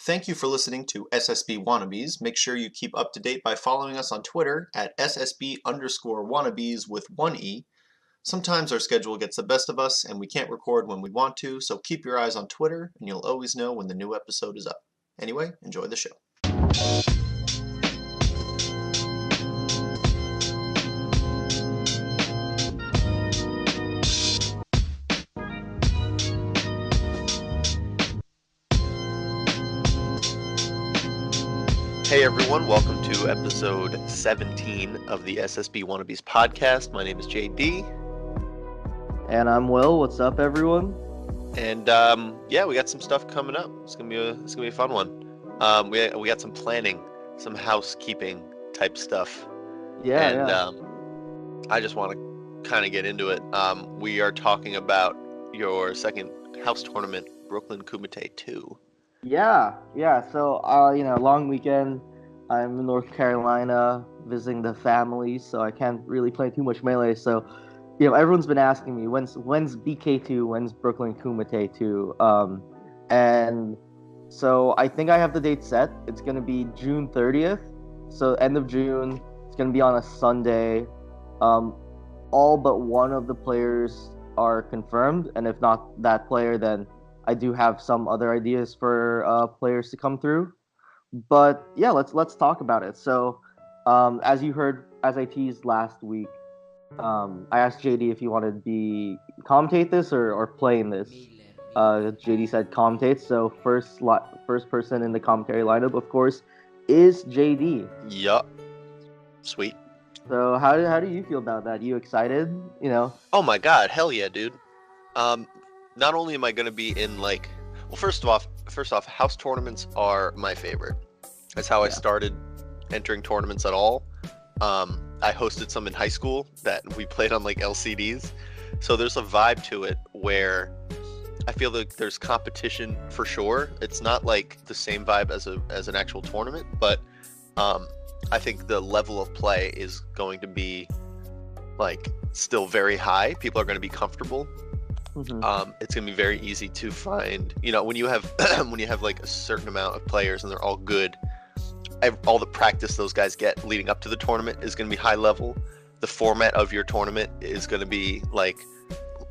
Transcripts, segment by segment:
Thank you for listening to SSB Wannabes. Make sure you keep up to date by following us on Twitter at SSB_Wannabes with one E. Sometimes our schedule gets the best of us and we can't record when we want to, so keep your eyes on Twitter and you'll always know when the new episode is up. Anyway, enjoy the show. Hey everyone, welcome to episode 17 of the SSB Wannabes podcast. My name is JD. And I'm Will. What's up, everyone? And we got some stuff coming up. It's gonna be a fun one. We got some planning, some housekeeping type stuff. I just want to kind of get into it. We are talking about your second house tournament, Brooklyn Kumite 2. Yeah. So, long weekend. I'm in North Carolina visiting the family, so I can't really play too much Melee. So, everyone's been asking me, when's BK2, when's Brooklyn Kumite 2? And so I think I have the date set. It's going to be June 30th. So, end of June. It's going to be on a Sunday. All but one of the players are confirmed, and if not that player, then I do have some other ideas for players to come through, but yeah, let's talk about it. So, as you heard, as I teased last week, I asked JD if he wanted to commentate this or play in this. JD said commentate. So first person in the commentary lineup, of course, is JD. Yup. Sweet. So how do you feel about that? You excited? Oh my God, hell yeah, dude. Not only am I going to be in first off, house tournaments are my favorite. That's how I started entering tournaments at all. I hosted some in high school that we played on LCDs. So there's a vibe to it where I feel like there's competition for sure. It's not like the same vibe as an actual tournament, but I think the level of play is going to be still very high. People are going to be comfortable. Mm-hmm. It's gonna be very easy to find. When you have a certain amount of players and they're all good, all the practice those guys get leading up to the tournament is gonna be high level. The format of your tournament is gonna be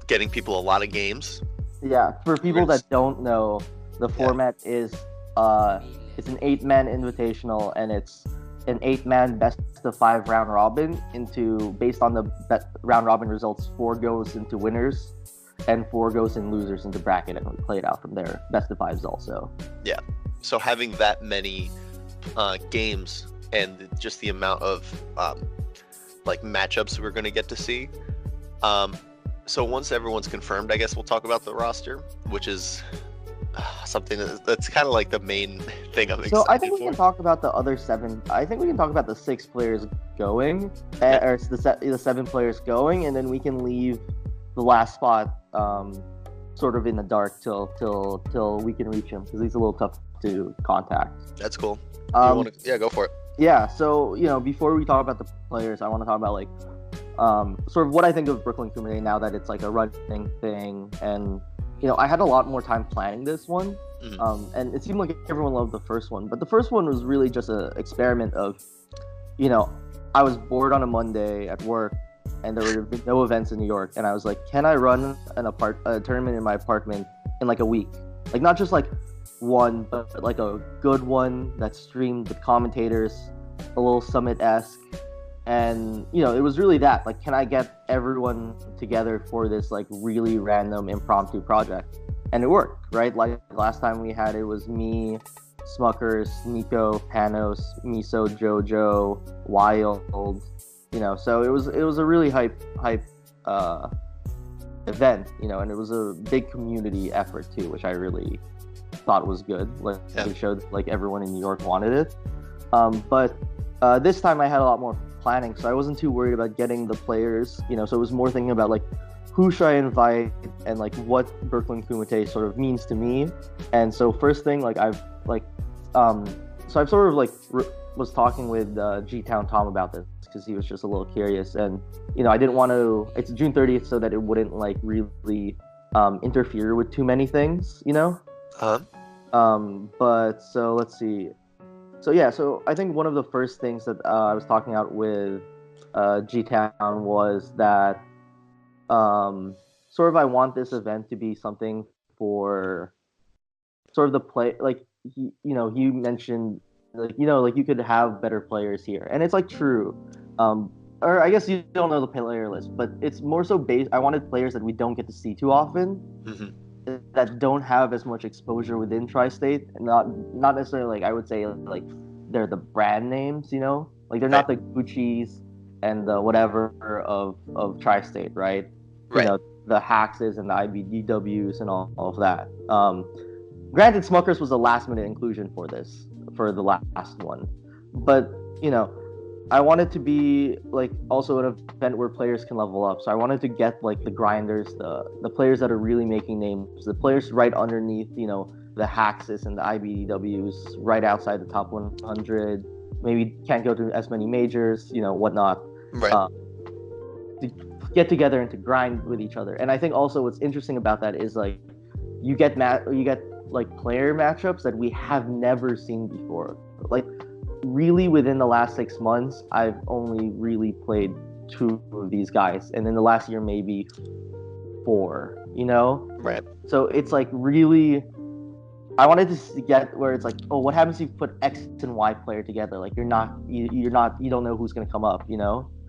getting people a lot of games. Yeah, for people that don't know, the format is it's an 8-man invitational, and it's an 8-man best of 5 round robin based on the round robin results. 4 goes into winners and 4 goes in losers into bracket, and we play it out from there. Best of 5s also. Yeah. So having that many games and just the amount of matchups we're going to get to see. So once everyone's confirmed, I guess we'll talk about the roster, which is something that's kind of the main thing I'm excited for. So I think we can talk about the other 7. I think we can talk about the 6 players going, or the 7 players going, and then we can leave the last spot sort of in the dark till we can reach him, because he's a little tough to contact. That's cool. Go for it. Yeah, so before we talk about the players, I want to talk about sort of what I think of Brooklyn Kumite now that it's a running thing, and I had a lot more time planning this one. Mm-hmm. And it seemed like everyone loved the first one, but the first one was really just an experiment of I was bored on a Monday at work, and there were no events in New York, and I was like, can I run a tournament in my apartment in a week? Not just one, but a good one that's streamed with commentators, a little Summit-esque, and it was really that, can I get everyone together for this really random impromptu project? And it worked, right? Last time we had, it was me, Smuckers, Nico, Panos, Miso, Jojo, Wild. So it was a really hype event, and it was a big community effort too, which I really thought was good. It showed everyone in New York wanted it. But this time I had a lot more planning, so I wasn't too worried about getting the players. So it was more thinking about who should I invite and what Brooklyn Kumite sort of means to me. And so first thing, I've sort of was talking with G-Town Tom about this, because he was just a little curious, and I didn't want to. It's June 30th, so that it wouldn't really interfere with too many things, But so let's see. So yeah, so I think one of the first things that I was talking out with G Town was that sort of I want this event to be something for sort of the play, like you mentioned, like like you could have better players here, and it's like true. Or I guess you don't know the player list, but it's more so based. I wanted players that we don't get to see too often, that don't have as much exposure within Tri-State, and not necessarily like I would say like they're the brand names, like they're not the Gucci's and the whatever of Tri-State, right? Right. The Haxes and the IBDWs and all of that. Granted, Smuckers was a last minute inclusion for the last one, but I wanted to be like also an event where players can level up. So I wanted to get like the grinders, the players that are really making names, the players right underneath, the Haxes and the IBDWs, right outside the top 100. Maybe can't go to as many majors, whatnot. Right. To get together and to grind with each other. And I think also what's interesting about that is like you get like player matchups that we have never seen before. Like really within the last 6 months, I've only really played 2 of these guys, and in the last year maybe 4. Right. So it's like really, I wanted to get where it's like, oh, what happens if you put X and Y player together? Like you don't know who's gonna come up,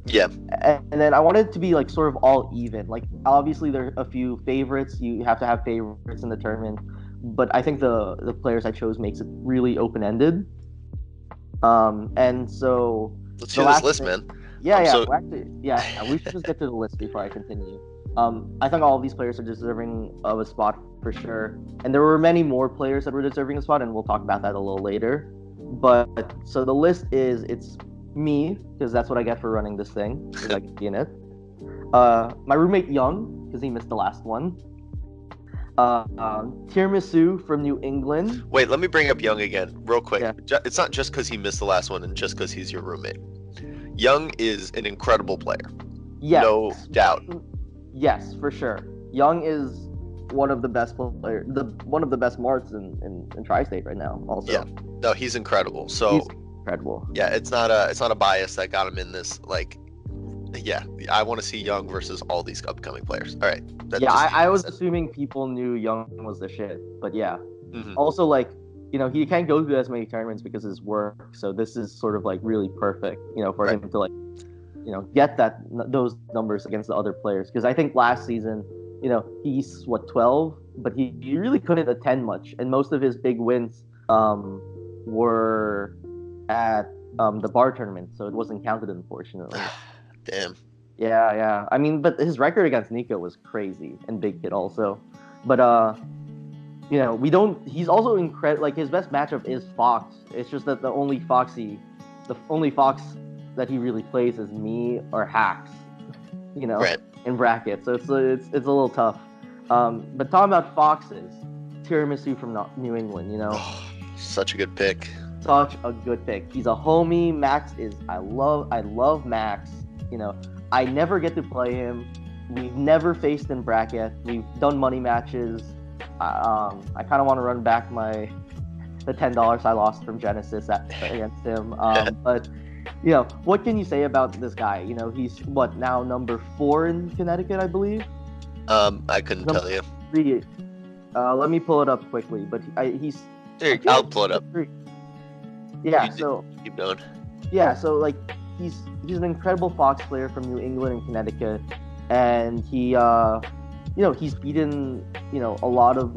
Yeah. And then I wanted it to be like sort of all even. Like obviously there are a few favorites. You have to have favorites in the tournament, but I think the players I chose makes it really open ended. And so let's hear this list, man. Yeah. Well, actually, we should just get to the list before I continue. I think all of these players are deserving of a spot for sure, and there were many more players that were deserving a spot, and we'll talk about that a little later. But so the list it's me, because that's what I get for running this thing, because I can be in it. My roommate Young, because he missed the last one. Tiramisu from New England. Wait, let me bring up Young again, real quick. Yeah. It's not just because he missed the last one and just because he's your roommate. Young is an incredible player. Yes. No doubt. Yes, for sure. Young is one of the best players, one of the best marts in Tri-State right now. Also. Yeah. No, he's incredible. So. He's incredible. Yeah, it's not a bias that got him in this. Like, yeah, I want to see Young versus all these upcoming players. All right. I was assuming people knew Young was the shit, but yeah. Mm-hmm. Also, like, he can't go to as many tournaments because of his work. So this is sort of like really perfect, for him to like, get those numbers against the other players. Because I think last season, he's 12, but he really couldn't attend much, and most of his big wins were at the bar tournament, so it wasn't counted, unfortunately. Damn. Yeah. I mean, but his record against Nico was crazy, and Big Kid also. But he's also incredible. Like his best matchup is Fox. It's just that the only Fox that he really plays is me or Hacks. Right. In brackets. So it's a little tough. But talking about Foxes, Tiramisu from New England. Such a good pick. Such a good pick. He's a homie. I love Max. I never get to play him. We've never faced in bracket. We've done money matches. I kind of want to run back the $10 I lost from Genesis against him. But what can you say about this guy? He's now number 4 in Connecticut, I believe. I couldn't tell you. 3. Let me pull it up quickly. But he's. I'll pull it up. 3. Yeah. So keep going. Yeah. So like he's an incredible Fox player from New England and Connecticut, and he he's beaten a lot of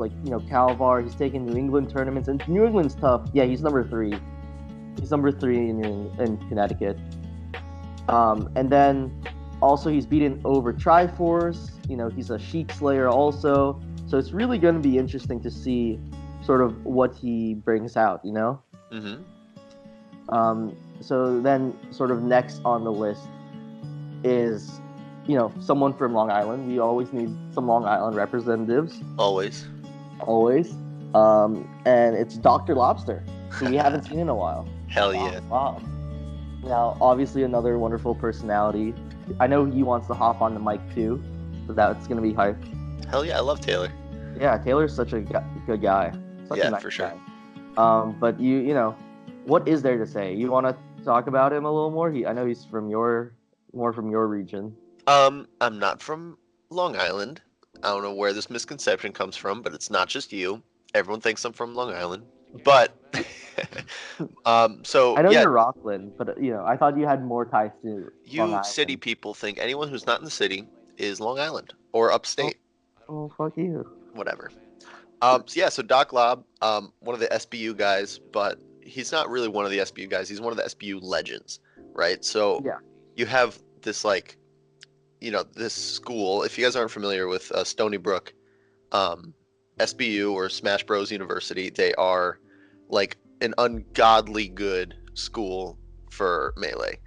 Calvar. He's taken New England tournaments, and New England's tough. Yeah, he's number 3. He's number 3 in Connecticut. And then also he's beaten over Triforce. He's a Sheik Slayer also. So it's really going to be interesting to see sort of what he brings out. Mm-hmm. So then sort of next on the list is someone from Long Island. We always need some Long Island representatives. Always. And it's Dr. Lobster, who we haven't seen in a while. Hell yeah. Wow. Now, obviously, another wonderful personality. I know he wants to hop on the mic too, so that's going to be hype. Hell yeah, I love Taylor. Yeah, Taylor's such a good guy. Such a Yeah, nice for sure. guy. But you know, what is there to say? You want to talk about him a little more? I know he's from more from your region. I'm not from Long Island. I don't know where this misconception comes from, but it's not just you. Everyone thinks I'm from Long Island. But so I know yeah, you're Rockland, but you know, I thought you had more ties to Long you city Island. people think anyone who's not in the city is Long Island or Oh, upstate, oh, fuck you. whatever. So yeah, so Doc Lob, one of the SBU guys, but he's not really one of the SBU guys. He's one of the SBU legends, right? So Yeah. you have this like, this school. If you guys aren't familiar with Stony Brook, um, SBU or Smash Bros University, they are like an ungodly good school for Melee.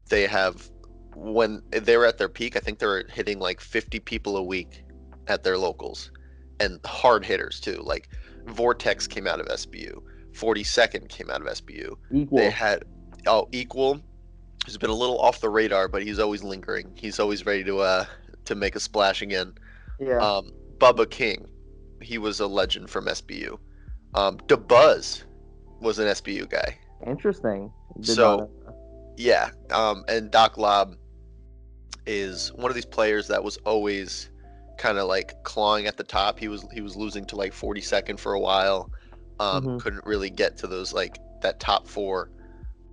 They have, when they were at their peak, I think they were hitting like 50 people a week at their locals, and hard hitters too. Like Vortex came out of SBU, 42nd came out of SBU. They Equal. had Equal, who's been a little off the radar, but he's always lingering. He's always ready to make a splash again. Yeah. Bubba King, he was a legend from SBU. DeBuzz was an SBU guy. Interesting. Did not So know that. yeah, and Doc Lob is one of these players that was always kind of like clawing at the top. He was losing to like 42nd for a while. Mhm. Couldn't really get to those like that top four.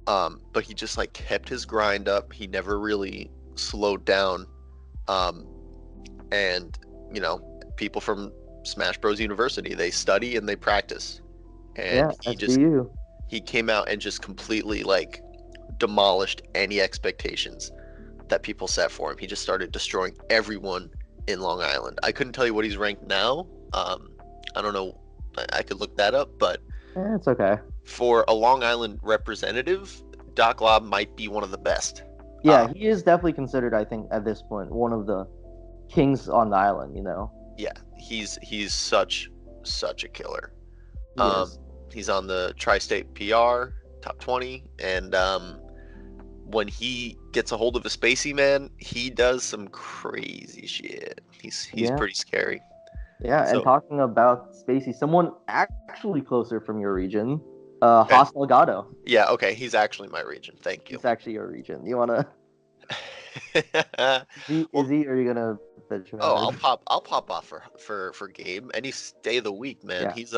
But he just like kept his grind up. He never really slowed down. Um, and people from Smash Bros University, they study and they practice. Yeah, And SBU. he came out and just completely like demolished any expectations that people set for him. He just started destroying everyone in Long Island. I couldn't tell you what he's ranked now. I don't know. I could look that up, but It's okay. for a Long Island representative, Doc Lob might be one of the best. Yeah, he is definitely considered, I think, at this point, one of the kings on the island, you know. Yeah, he's such a killer. He is. He's on the Tri-State PR top 20, and when he gets a hold of a Spacey man, he does some crazy shit. He's Yeah. pretty scary. Yeah, and So talking about Spacey, someone actually closer from your region, Haas Delgado. yeah, okay, he's actually my region. Thank you. He's actually your region. You wanna? Is Well, he? Or are you gonna bitch oh, about it? I'll pop off for Gabe any day of the week, man. Yeah. He's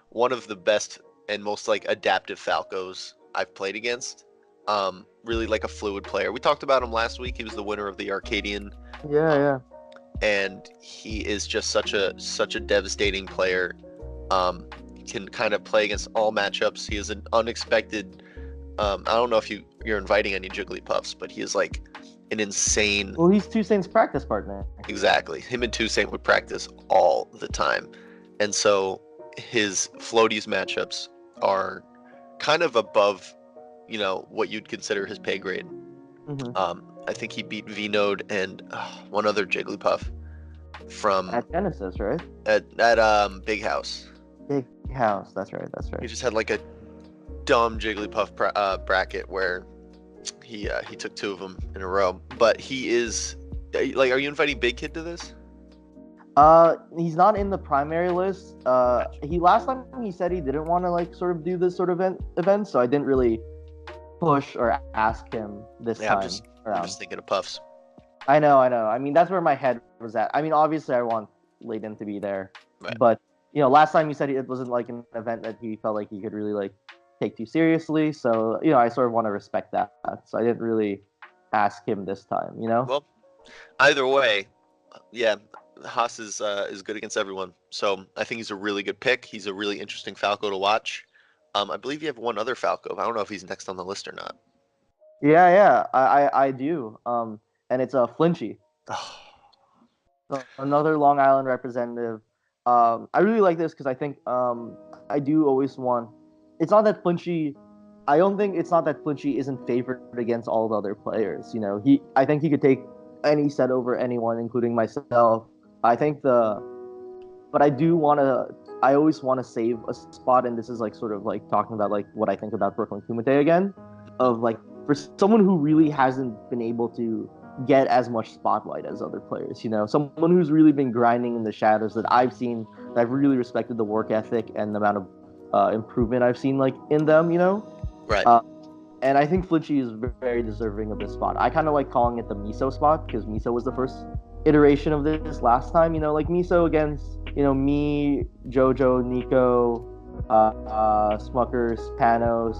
one of the best and most like adaptive Falcos I've played against. Really like a fluid player. We talked about him last week. He was the winner of the Arcadian, Yeah, yeah. and he is just such a devastating player. Can kind of play against all matchups. He is an unexpected. I don't know if you're inviting any Jigglypuffs, but he is like an insane. Well, he's Toussaint's practice partner. Exactly. Him and Toussaint would practice all the time. And so his floaties matchups are kind of above, what you'd consider his pay grade. I think he beat V-Node and one other Jigglypuff from At Genesis, right? at Big House. Big house. That's right. That's He right. just had like a dumb Jigglypuff bracket where he took two of them in a row. But he is like, are you inviting Big Kid to this? He's not in the primary list. He last time he said he didn't want to like sort of do this sort of event, so I didn't really push or ask him this Yeah, time I'm around. just thinking of Puffs. I know. I mean, that's where my head was at. I mean, obviously, I want Layden to be there, Right. but last time he said it wasn't like an event that he felt like he could really like take too seriously. So I sort of want to respect that. So I didn't really ask him this time. Well, either way, yeah, Haas is good against everyone. So I think he's a really good pick. He's a really interesting Falco to watch. I believe you have one other Falco. I don't know if he's next on the list or not. Yeah. I do. And it's a Flinchy. So another Long Island representative. I really like this because I think I do always want. It's not that Flinchy. I don't think it's not that Flinchy isn't favored against all the other players. I think he could take any set over anyone, including myself. I think but I do want to. I always want to save a spot, and this is like sort of like talking about like what I think about Brooklyn Kumite again, of like for someone who really hasn't been able to get as much spotlight as other players. You know, someone who's really been grinding in the shadows that I've seen, that I've really respected the work ethic and the amount of improvement I've seen like in them. You know, Right. and I think Flinchy is very deserving of this spot. I kind of like calling it the Miso spot because Miso was the first iteration of this last time. You know, like Miso against me, Jojo, Nico, Smuckers, Panos,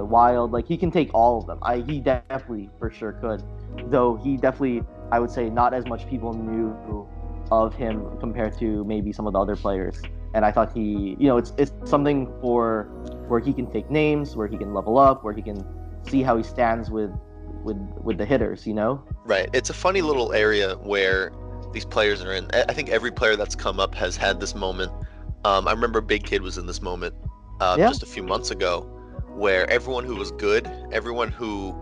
Wild. Like he can take all of them. He definitely for sure could, though he definitely, I would say, not as much people knew of him compared to maybe some of the other players. And I thought he, it's something for where he can take names, where he can level up, where he can see how he stands with the hitters, Right. It's a funny little area where these players are in. I think every player that's come up has had this moment. I remember Big Kid was in this moment just a few months ago, where everyone who was good, everyone who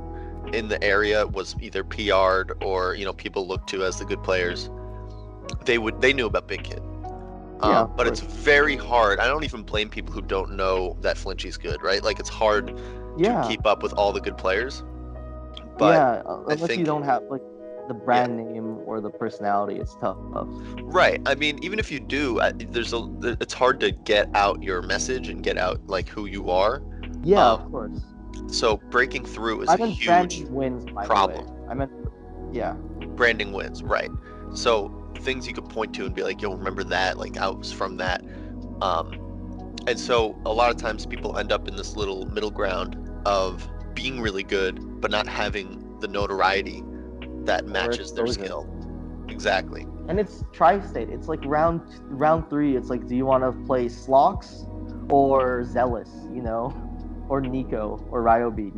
in the area was either PR'd or people looked to as the good players, they knew about Big Kid. But it's very hard. I don't even blame people who don't know that Flinchy's good, right? Like it's hard to keep up with all the good players. But unless you don't have like the brand name or the personality, it's tough. Right. I mean, even if you do, it's hard to get out your message and get out like who you are. Yeah, of course. So breaking through is a huge problem. Branding wins, right? So things you could point to and be like, yo, remember that? Like I was from that. And so a lot of times people end up in this little middle ground of being really good, but not having the notoriety that matches their skill. Exactly. And it's tri-state. It's like round 3. It's like, do you want to play Slox or Zealous, or Nico or Ryobi,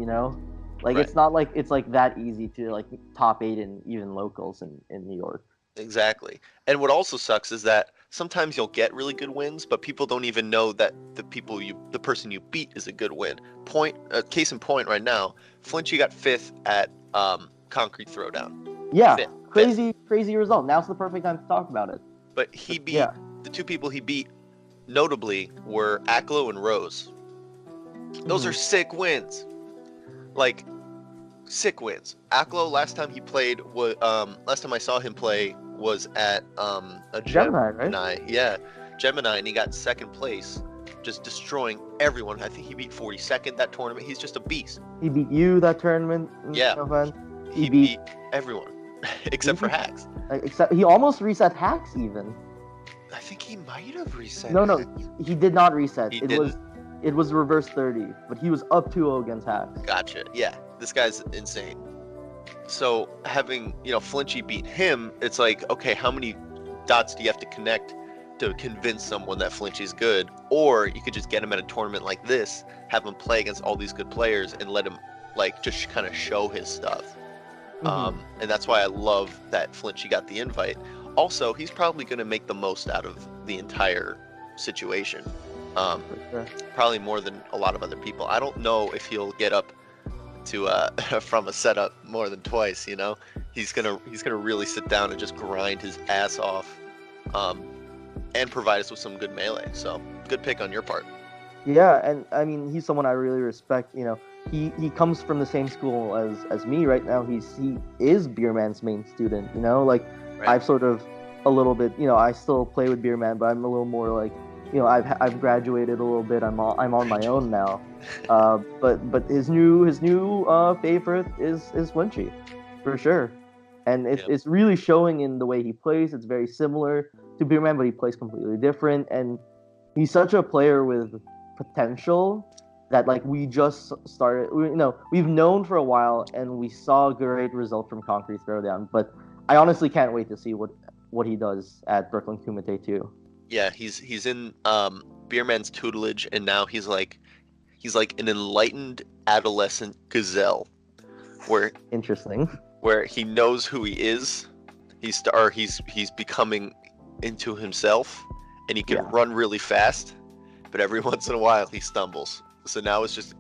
Like It's not like it's like that easy to like top 8 in even locals in New York. Exactly. And what also sucks is that sometimes you'll get really good wins, but people don't even know that the person you beat is a good win. Case in point right now, Flinchy got 5th at Concrete Throwdown. Yeah, crazy result. Now's the perfect time to talk about it. But he beat the 2 people he beat, notably, were Aklo and Rose. Those are sick wins. Like sick wins. Aklo last time he played was last time I saw him play was at a Gemini, right? Yeah, Gemini, and he got 2nd place, just destroying everyone. I think he beat 42nd that tournament. He's just a beast. He beat you that tournament. Yeah, he beat everyone except for Hacks. Except he almost reset Hacks even. I think he might have reset. No, Hacks. He did not reset. It was reverse 30, but he was up 2-0 against Hacks. Gotcha. Yeah, this guy's insane. So having Flinchy beat him, it's like, okay, how many dots do you have to connect to convince someone that Flinchy's good? Or you could just get him at a tournament like this, have him play against all these good players, and let him like just kind of show his stuff. And that's why I love that Flinchy got the invite. Also, he's probably going to make the most out of the entire situation. Probably more than a lot of other people. I don't know if he'll get up to from a setup more than twice. He's gonna really sit down and just grind his ass off, and provide us with some good melee. So good pick on your part. Yeah, and I mean he's someone I really respect. He comes from the same school as me right now. He is Beerman's main student. Like right. I've sort of a little bit. I still play with Beerman, but I'm a little more like. I've graduated a little bit. I'm on my own now. But his new favorite is Flinchy, for sure, and it's really showing in the way he plays. It's very similar to Beerman, but he plays completely different, and he's such a player with potential that like we just started. We've known for a while, and we saw a great result from Concrete Throwdown. But I honestly can't wait to see what he does at Brooklyn Kumite too. Yeah, he's in Beerman's tutelage, and now he's like an enlightened adolescent gazelle, where he knows who he is. He's becoming into himself, and he can run really fast, but every once in a while he stumbles. So now it's just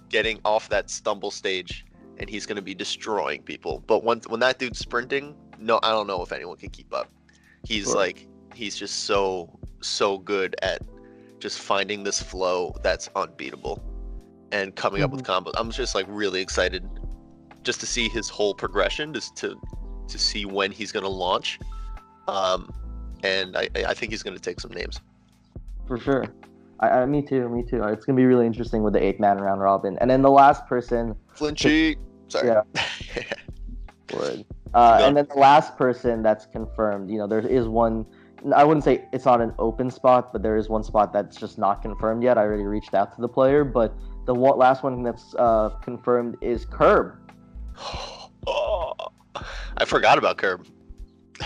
getting off that stumble stage, and he's gonna be destroying people. But when that dude's sprinting, no, I don't know if anyone can keep up. He's just so good at just finding this flow that's unbeatable and coming up with combos. I'm just like really excited just to see his whole progression, just to see when he's going to launch. And I think he's going to take some names. For sure. Me too. It's gonna be really interesting with the 8-man round robin, and then the last person. Flinchy. Sorry. Yeah. Word. And then the last person that's confirmed. There is one. I wouldn't say it's not an open spot, but there is one spot that's just not confirmed yet. I already reached out to the player, but the last one that's confirmed is Curb. Oh, I forgot about Curb.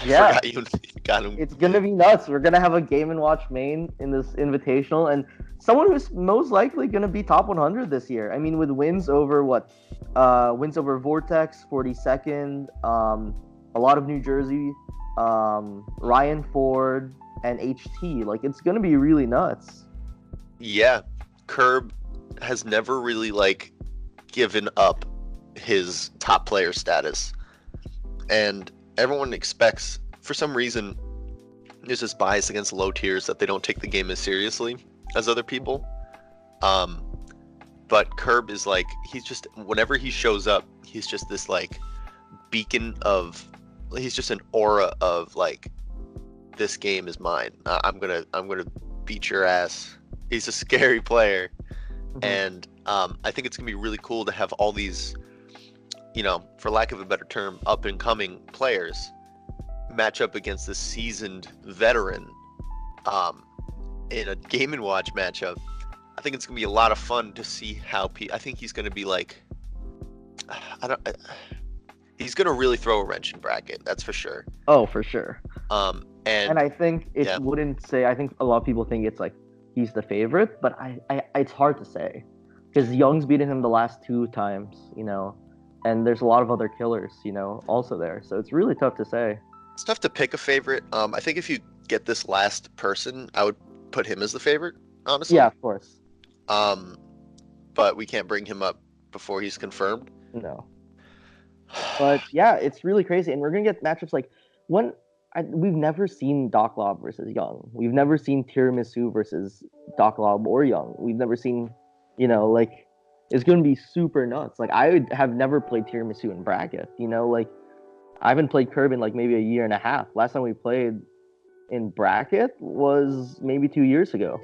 Yeah, I forgot you got him. It's gonna be nuts. We're gonna have a Game and Watch main in this invitational, and someone who's most likely gonna be top 100 this year. I mean, with wins over wins over Vortex, 42nd, a lot of New Jersey, Ryan Ford, and HT. Like, it's gonna be really nuts. Yeah, Curb has never really given up his top player status, and everyone expects, for some reason, there's this bias against low tiers that they don't take the game as seriously as other people. But Curb is he's just, whenever he shows up, he's just this beacon of, he's just an aura of this game is mine. I'm gonna beat your ass. He's a scary player. Mm-hmm. And I think it's gonna be really cool to have all these, for lack of a better term, up and coming players match up against this seasoned veteran in a Game and Watch matchup. I think it's gonna be a lot of fun to see how I think he's gonna be he's gonna really throw a wrench in bracket, that's for sure. Oh, for sure. And I think it wouldn't say. I think a lot of people think it's he's the favorite, but I it's hard to say because Young's beaten him the last 2 times, and there's a lot of other killers, also there. So it's really tough to say. It's tough to pick a favorite. I think if you get this last person, I would put him as the favorite, honestly. Yeah, of course. But we can't bring him up before he's confirmed. No. But yeah, it's really crazy, and we're gonna get matchups we've never seen Doc Lob versus Young. We've never seen Tiramisu versus Doc Lob or Young. We've never seen, it's gonna be super nuts. I have never played Tiramisu in bracket. I haven't played Curb in maybe a year and a half. Last time we played in bracket was maybe 2 years ago.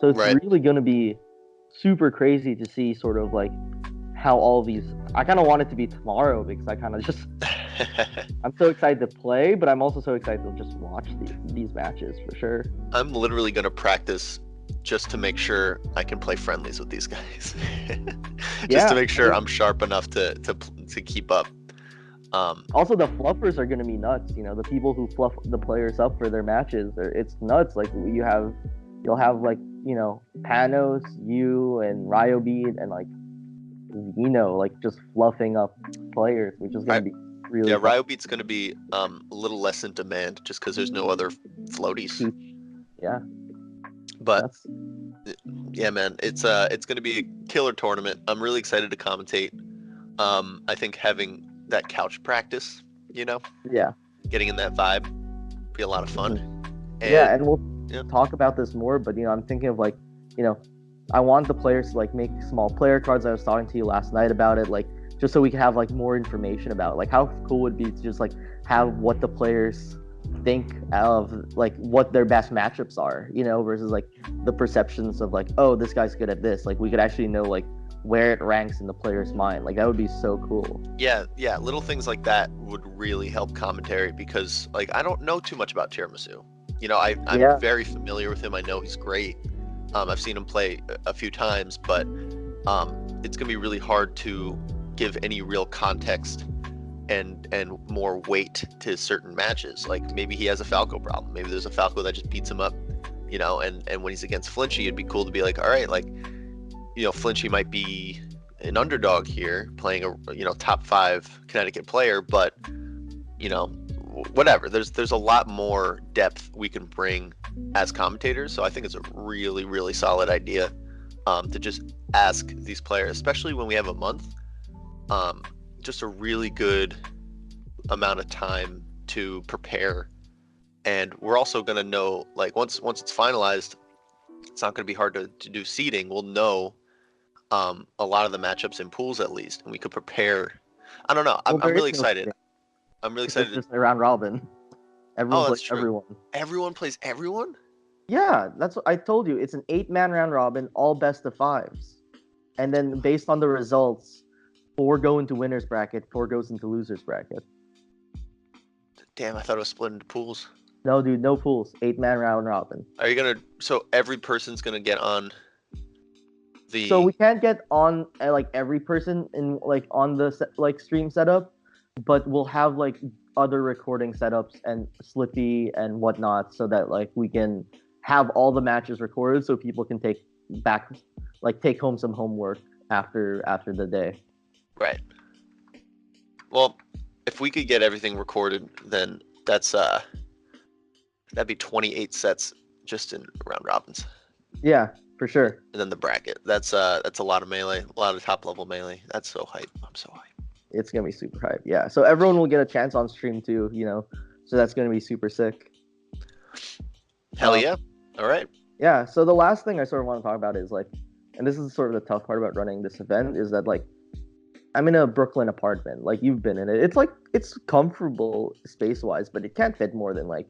So it's really gonna be super crazy to see sort of how all these. I kind of want it to be tomorrow because I kind of just. I'm so excited to play, but I'm also so excited to just watch these matches for sure. I'm literally gonna practice just to make sure I can play friendlies with these guys. Just to make sure I'm sharp enough to keep up. Also, the fluffers are gonna be nuts. The people who fluff the players up for their matches, it's nuts. You'll have Panos, you, and Ryobeat, and just fluffing up players, which is gonna be really. Yeah, Ryobeat's gonna be a little less in demand just because there's no other floaties. Yeah. But yeah, man, it's gonna be a killer tournament. I'm really excited to commentate. I think having that couch practice, getting in that vibe, be a lot of fun. Mm-hmm. And we'll talk about this more, but I'm thinking of I want the players to make small player cards. I was talking to you last night about it, just so we can have more information about it. How cool would it be to just have what the players think of what their best matchups are, versus the perceptions of oh, this guy's good at this. We could actually know where it ranks in the player's mind. That would be so cool. Yeah, little things like that would really help commentary because I don't know too much about Tiramisu. I'm very familiar with him. I know he's great. I've seen him play a few times, but it's gonna be really hard to give any real context and more weight to certain matches. Maybe he has a Falco problem. Maybe there's a Falco that just beats him up, and when he's against Flinchy, it'd be cool to be all right, Flinchy might be an underdog here, playing a top 5 Connecticut player, but whatever. There's a lot more depth we can bring as commentators, so I think it's a really, really solid idea to just ask these players, especially when we have a month, just a really good amount of time to prepare. And we're also going to know, once it's finalized, it's not going to be hard to do seeding. We'll know a lot of the matchups in pools at least, and we could prepare I don't know. Well, I'm there is really no excited. stream. I'm really It's excited. just a round robin. Oh, Everyone that's plays true. everyone. Everyone plays everyone? Yeah, that's what I told you. It's an 8-man round robin, all best of fives. And then based on the results, 4 go into winners bracket, 4 goes into losers bracket. Damn, I thought it was split into pools. No, dude, no pools. 8-man round robin. Are you gonna? So every person's gonna get on the. So we can't get on like every person in like on the like stream setup, but we'll have like other recording setups and Slippy and whatnot, so that like we can have all the matches recorded, so people can take home some homework after the day. Right. Well, if we could get everything recorded, then that'd be 28 sets just in round robins. Yeah, for sure. And then the bracket. That's a lot of melee, a lot of top level melee. That's so hype. I'm so hype. It's gonna be super hype. Yeah. So everyone will get a chance on stream too, So that's gonna be super sick. Hell yeah. All right. Yeah. So the last thing I sort of want to talk about is like, and this is sort of the tough part about running this event, is that like I'm in a Brooklyn apartment. Like you've been in it. It's like it's comfortable space wise, but it can't fit more than like,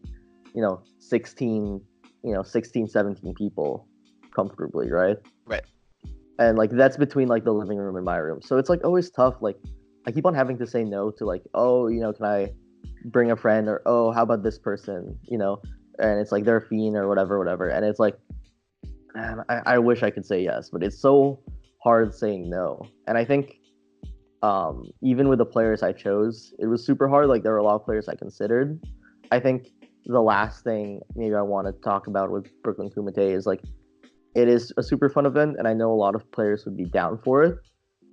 16, 17 people comfortably, right? Right. And like that's between like the living room and my room. So it's like always tough. Like I keep on having to say no to like, oh, can I bring a friend, or oh, how about this person, and it's like they're a fiend or whatever. And it's like, man, I wish I could say yes, but it's so hard saying no. And I think even with the players I chose, it was super hard. Like there were a lot of players I considered. I think the last thing maybe I want to talk about with Brooklyn Kumite is like, it is a super fun event, and I know a lot of players would be down for it.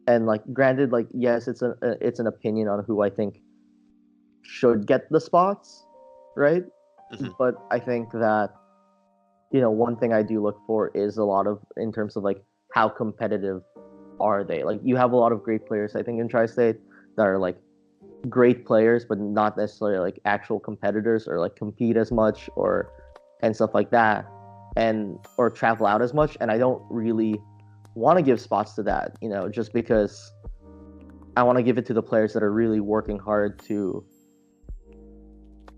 And like, granted, like yes, it's an opinion on who I think should get the spots, right? Mhm. But I think that one thing I do look for is a lot of in terms of like how competitive are they. Like you have a lot of great players, I think, in Tri-State that are like great players, but not necessarily like actual competitors or like compete as much and stuff like that, or travel out as much. And I don't really want to give spots to that, just because I want to give it to the players that are really working hard to,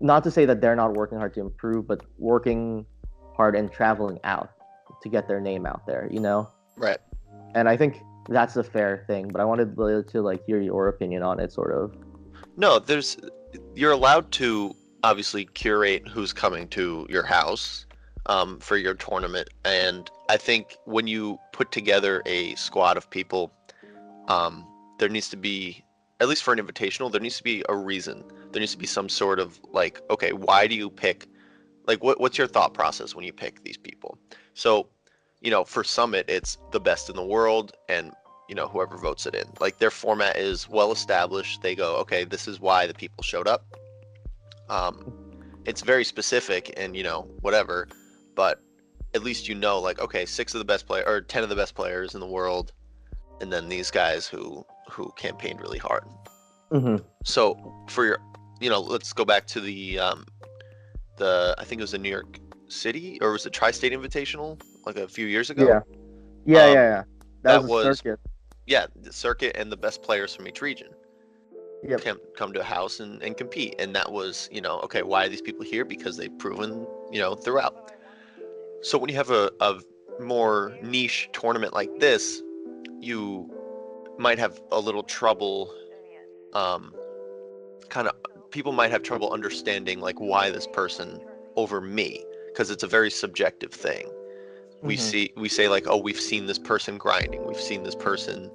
not to say that they're not working hard to improve, but working hard and traveling out to get their name out there, Right. And I think that's a fair thing, but I wanted to like hear your opinion on it, sort of. No, you're allowed to obviously curate who's coming to your house for your tournament, and I think when you put together a squad of people, there needs to be, at least for an invitational, there needs to be a reason. There needs to be some sort of like, okay, why do you pick, like what's your thought process when you pick these people? So, for Summit, it's the best in the world, and whoever votes it in. Like their format is well established. They go, okay, this is why the people showed up. It's very specific and whatever, but at least like, okay, 6 of the best players or 10 of the best players in the world, and then these guys who campaigned really hard. Mm-hmm. So for your, let's go back to the I think it was the New York City, or was it Tri-State Invitational like a few years ago? Yeah. That was a circuit. Yeah, the circuit and the best players from each region Yep. come to a house and compete. And that was, okay, why are these people here? Because they've proven, throughout. So when you have a more niche tournament like this, you might have a little trouble, people might have trouble understanding like why this person over me, because it's a very subjective thing. We say like, oh, we've seen this person grinding, we've seen this person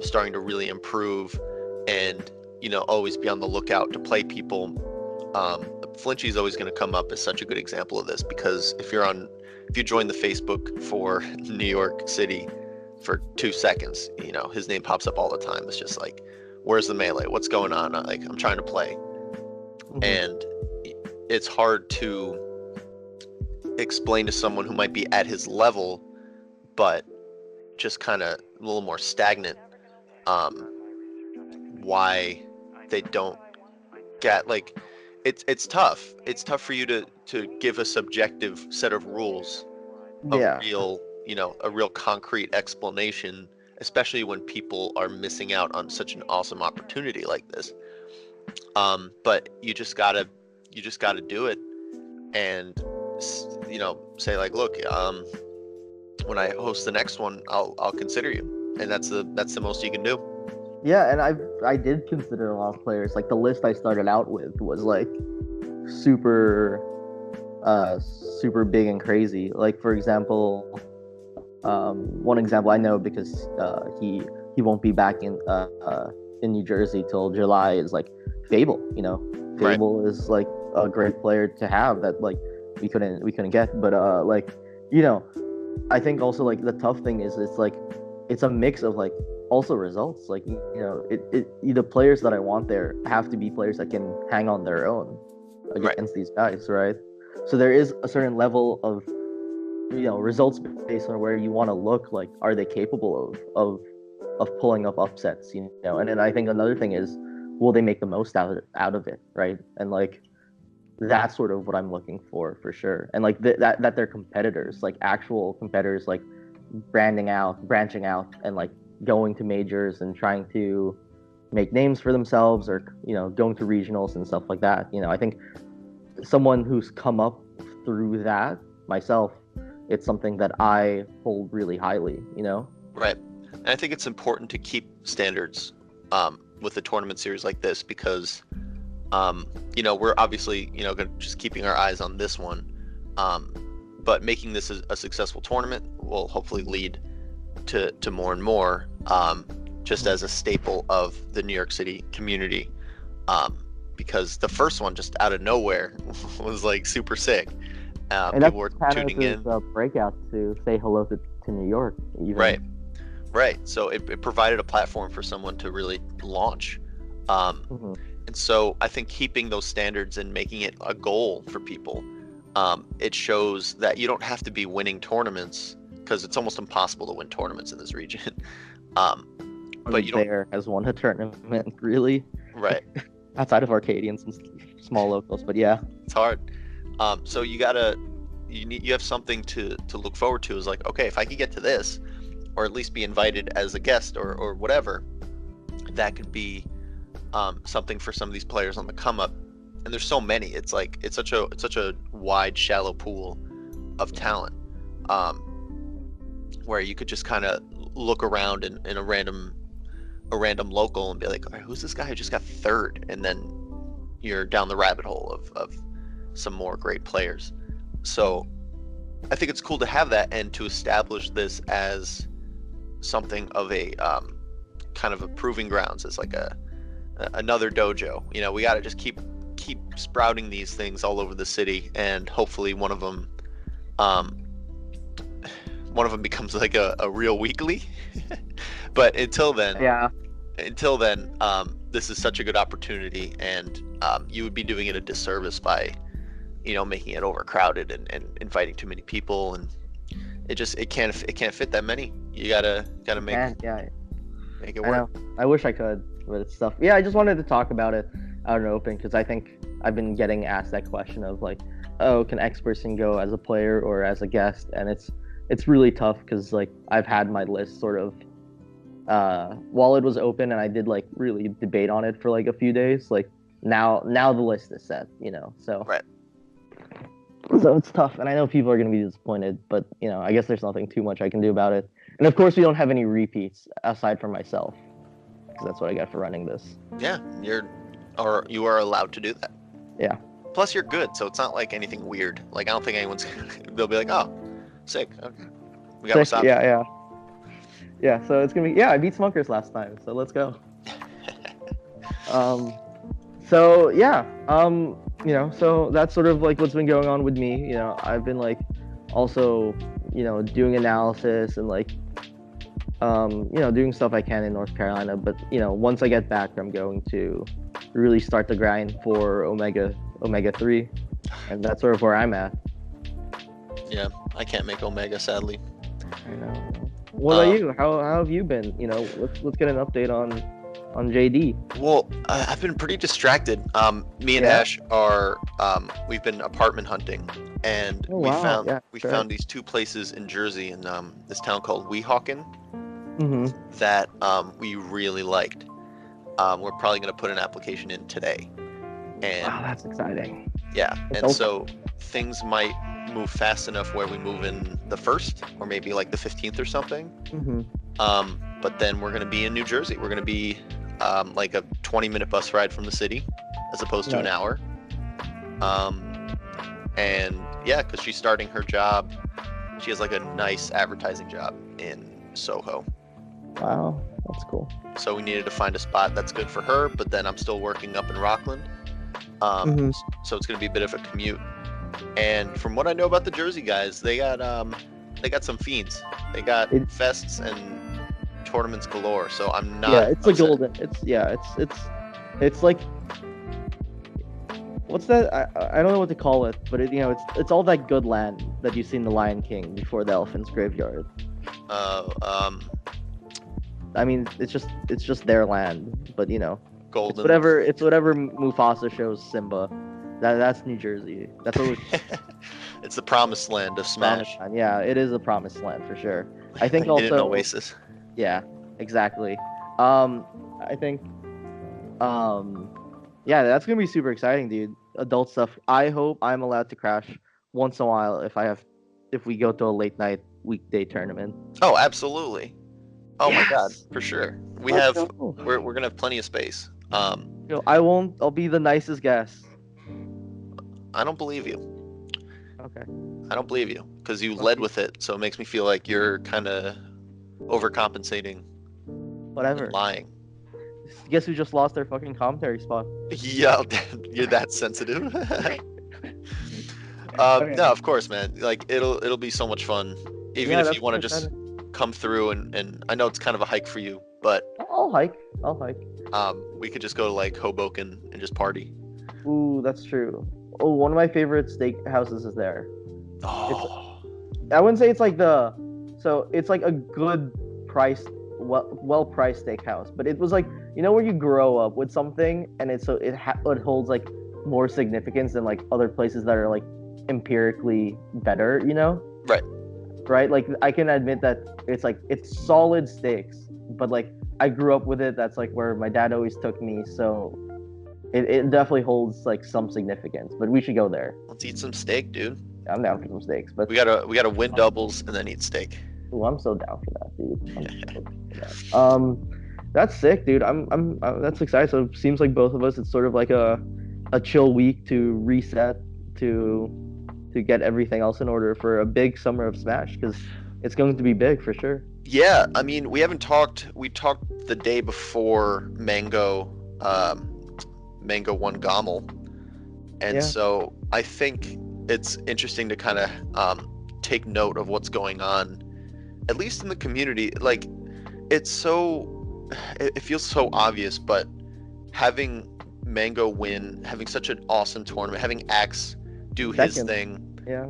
starting to really improve, and always be on the lookout to play people. Flinchy is always going to come up as such a good example of this, because if you join the Facebook for New York City for 2 seconds, his name pops up all the time. It's just like, where's the melee, what's going on? Like, I'm trying to play. And it's hard to explain to someone who might be at his level but just kind of a little more stagnant, why they don't get, like, it's tough for you to give a subjective set of rules, a real concrete explanation especially when people are missing out on such an awesome opportunity like this. But you just gotta do it, and say like, look, when I host the next one, I'll consider you, and that's the most you can do. Yeah, and I did consider a lot of players. Like the list I started out with was like super super big and crazy. Like for example, one example I know because he won't be back in New Jersey till July is like Fable. Fable is like a great player to have that like we couldn't get, but I think also like the tough thing is it's like it's a mix of like also results. Like the players that I want there have to be players that can hang on their own against these guys, right? So there is a certain level of results based on where you want to look. Like, are they capable of pulling up upsets? And then I think another thing is, will they make the most out of it, right? And like that's sort of what I'm looking for sure. And like that they're competitors, like actual competitors, like branching out, and like going to majors and trying to make names for themselves, or going to regionals and stuff like that. I think someone who's come up through that, myself, it's something that I hold really highly. Right. And I think it's important to keep standards with a tournament series like this, because we're obviously just keeping our eyes on this one, but making this a successful tournament will hopefully lead to more and more, just as a staple of the New York City community, because the first one just out of nowhere was like super sick. And people were tuning in. Breakout to say hello to New York, even. Right. So it provided a platform for someone to really launch. And so I think keeping those standards and making it a goal for people, it shows that you don't have to be winning tournaments, because it's almost impossible to win tournaments in this region. But you there has won a tournament, really. Right. Outside of Arcadians and small locals, but yeah, it's hard. So you have something to look forward to. Is like, okay, if I could get to this, or at least be invited as a guest or whatever, that could be something for some of these players on the come up. And there's so many. It's like it's such a wide, shallow pool of talent, where you could just kind of look around in a random local and be like, all right, who's this guy who just got third? And then you're down the rabbit hole of some more great players. So I think it's cool to have that, and to establish this as something of a kind of a proving grounds, as like another dojo. We got to just keep sprouting these things all over the city, and hopefully one of them becomes like a real weekly. But until then, this is such a good opportunity, and you would be doing it a disservice by making it overcrowded and inviting too many people, and it can't fit that many. You gotta make it work. I wish I could, but it's tough. Yeah, I just wanted to talk about it out in open, because I think I've been getting asked that question of like, oh, can X person go as a player or as a guest? And it's really tough, because like I've had my list sort of while it was open, and I did like really debate on it for like a few days. Like now the list is set, so right. So it's tough, and I know people are going to be disappointed, but I guess there's nothing too much I can do about it. And of course, we don't have any repeats aside from myself, because that's what I got for running this. Yeah, you are allowed to do that. Yeah. Plus, you're good, so it's not like anything weird. Like, I don't think anyone's they'll be like, oh, sick. Okay, we got Wasabi. Yeah. So it's gonna be I beat Smunkers last time, so let's go. So that's sort of like what's been going on with me. I've been like also doing analysis and like doing stuff I can in North Carolina, but once I get back, I'm going to really start the grind for Omega 3, and that's sort of where I'm at. Yeah, I can't make Omega, sadly. I know. What about you? How have you been? Let's get an update on JD. Well, I've been pretty distracted. Me and Ash are we've been apartment hunting, and we found these two places in Jersey, in this town called Weehawken. Mm-hmm. that we really liked. We're probably going to put an application in today. And Wow, that's exciting. yeah, It's and okay. so things might move fast enough where we move in the 1st or maybe like the 15th or something. Mm-hmm. But then we're going to be in New Jersey. We're going to be like a 20-minute bus ride from the city as opposed to an Nice. hour. And yeah, because she's starting her job. She has like a nice advertising job in Soho. Wow, that's cool. So we needed to find a spot that's good for her, but then I'm still working up in Rockland. Mhm. So it's going to be a bit of a commute. And from what I know about the Jersey guys, they got some fiends. They got It- fests and tournaments galore. So I'm not. Yeah, it's a upset. golden. It's like what's that? I don't know what to call it, but it's all that good land that you see in the Lion King before the Elephant's Graveyard. I mean, it's just their land, but Golden. it's whatever Mufasa shows Simba. That's New Jersey. That's what It's the promised land of Smash. promised land. Yeah, it is a promised land for sure. I think Hidden also Oasis. yeah, exactly. I think yeah, that's gonna be super exciting, dude. Adult stuff. I hope I'm allowed to crash once in a while if we go to a late night weekday tournament. Oh, absolutely. Oh my God, Yes! for sure. Let's go. We're gonna have plenty of space. I'll be the nicest guest. I don't believe you. Okay. I don't believe you because you led with it, so it makes me feel like you're kind of overcompensating, Whatever. and lying. Guess who just lost their fucking commentary spot? Yeah, you're that sensitive. Okay. No, of course, man. Like it'll be so much fun. Even Yeah, if that's you want to what I'm just excited. come through and I know it's kind of a hike for you, but I'll hike. I'll hike. we could just go to like Hoboken and just party. Ooh, that's true. Oh, one of my favorite steak houses is there. Oh, I wouldn't say it's like it's like a good priced, well priced steakhouse, but it was like where you grow up with something and it holds like more significance than like other places that are like empirically better, Right. Right? Like I can admit that it's solid steaks, but like I grew up with it. That's like where my dad always took me, so it definitely holds like some significance. But we should go there. Let's eat some steak, dude. I'm down for some steaks, but We gotta win doubles and then eat steak. ooh, I'm so down for that, dude. I'm so down for that. That's sick, dude. I'm that's exciting. So it seems like both of us, it's sort of like a chill week to reset to get everything else in order for a big summer of Smash because it's going to be big for sure. Yeah, I mean, we haven't talked. We talked the day before Mango won Gommel, and Yeah. so I think it's interesting to kind of take note of what's going on, at least in the community. Like, it feels so obvious, but having Mango win, having such an awesome tournament, having Axe do his Second. thing, Yeah.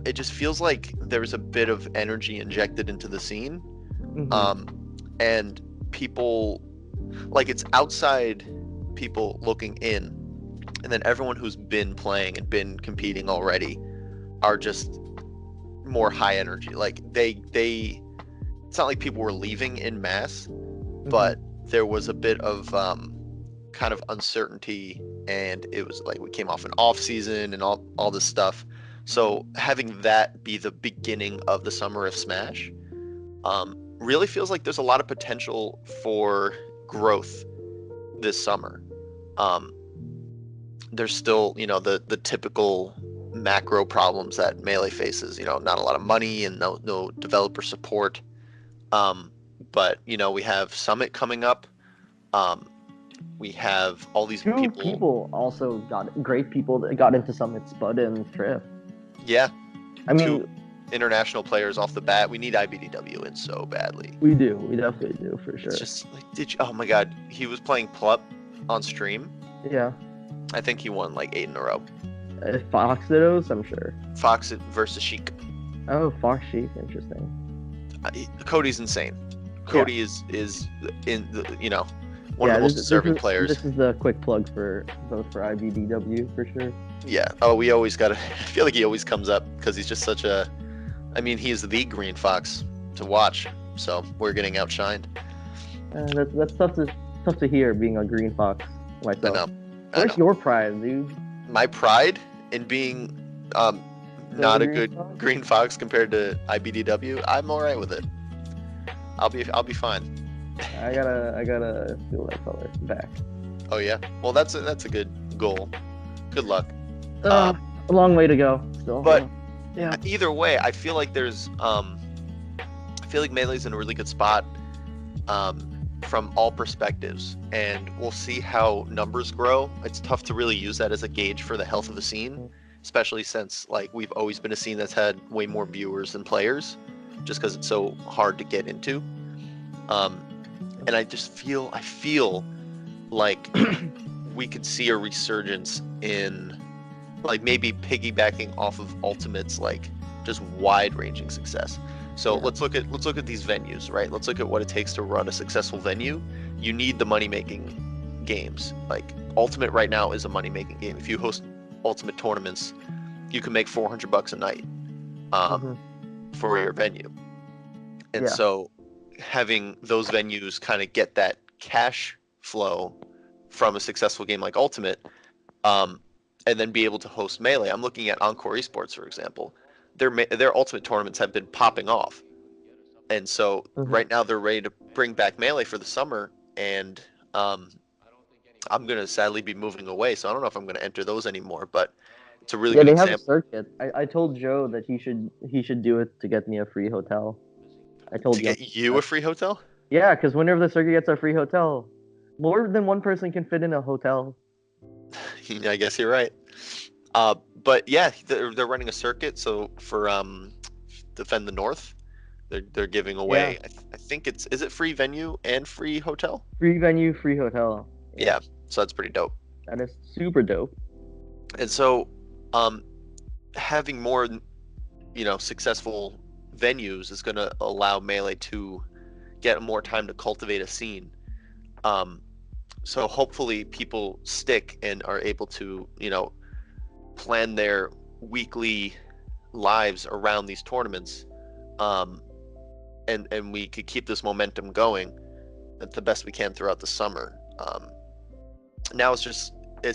it just feels like there's a bit of energy injected into the scene. Mhm. And people, like, it's outside people looking in, and then everyone who's been playing and been competing already are just more high energy. Like it's not like people were leaving in mass, but there was a bit of kind of uncertainty, and it was like we came off an off season and all this stuff. So having that be the beginning of the summer of Smash really feels like there's a lot of potential for growth this summer. There's still, the typical macro problems that Melee faces, not a lot of money and no developer support. But we have Summit coming up. We have all these Two people also great people that got into Summit, Spud and Trip. Yeah, I mean, two international players off the bat. We need IBDW in so badly. we definitely do for sure. It's just like, oh my God, he was playing Plup on stream. Yeah. I think he won like 8 in a row. Fox Dittos, I'm sure. Fox versus Sheik. Oh, Fox Sheik, interesting. Cody's insane. Cody is in the, one of the most deserving players. This is the quick plug for IBDW for sure. Yeah. Oh, we always gotta. I feel like he always comes up because he's just such a. I mean, he's the green fox to watch. so we're getting outshined. That's tough to hear being a Green Fox myself. I know. Where's your pride, dude? My pride in being not a good Green Fox compared to IBDW, I'm all right with it. I'll be fine. I gotta feel that color back. Oh yeah. Well, that's a good goal. Good luck. A long way to go still. But yeah. Either way, I feel like Melee's in a really good spot from all perspectives, and we'll see how numbers grow. It's tough to really use that as a gauge for the health of a scene, especially since like we've always been a scene that's had way more viewers than players, just because it's so hard to get into. And I feel like we could see a resurgence in like maybe piggybacking off of Ultimate's like just wide-ranging success. So let's look at these venues, right? Let's look at what it takes to run a successful venue. You need the money-making games. Like Ultimate right now is a money-making game. If you host Ultimate tournaments, you can make $400 a night for your venue. And so having those venues kind of get that cash flow from a successful game like Ultimate, and then be able to host Melee. I'm looking at Encore Esports, for example. Their Ultimate tournaments have been popping off, and so right now they're ready to bring back Melee for the summer. And I'm gonna sadly be moving away, so I don't know if I'm gonna enter those anymore. But it's a really good example. They have a circuit. I told Joe that he should do it to get me a free hotel. I told to get you a free hotel. Yeah, because whenever the circuit gets a free hotel, more than one person can fit in a hotel. I guess you're right. But yeah, they're running a circuit. So for Defend the North, they're giving away. Yeah. I think is it free venue and free hotel? Free venue, free hotel. Yeah, so that's pretty dope. That is super dope. And so, having more, successful venues is going to allow Melee to get more time to cultivate a scene. So hopefully people stick and are able to, plan their weekly lives around these tournaments, and we could keep this momentum going at the best we can throughout the summer. Now it's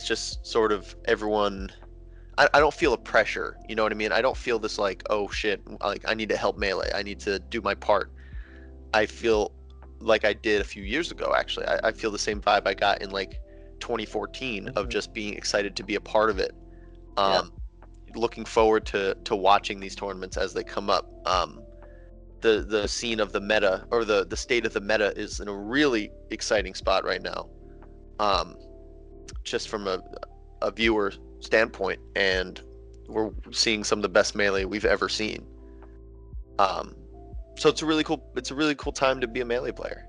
just sort of everyone. I don't feel a pressure, you know what I mean? I don't feel this like, oh shit, like I need to help Melee, I need to do my part. I feel like I did a few years ago, actually. I feel the same vibe I got in like 2014 of just being excited to be a part of it. Looking forward to watching these tournaments as they come up. The scene of the meta, or the state of the meta, is in a really exciting spot right now. Just from a viewer standpoint, and we're seeing some of the best Melee we've ever seen. So it's a really cool time to be a Melee player.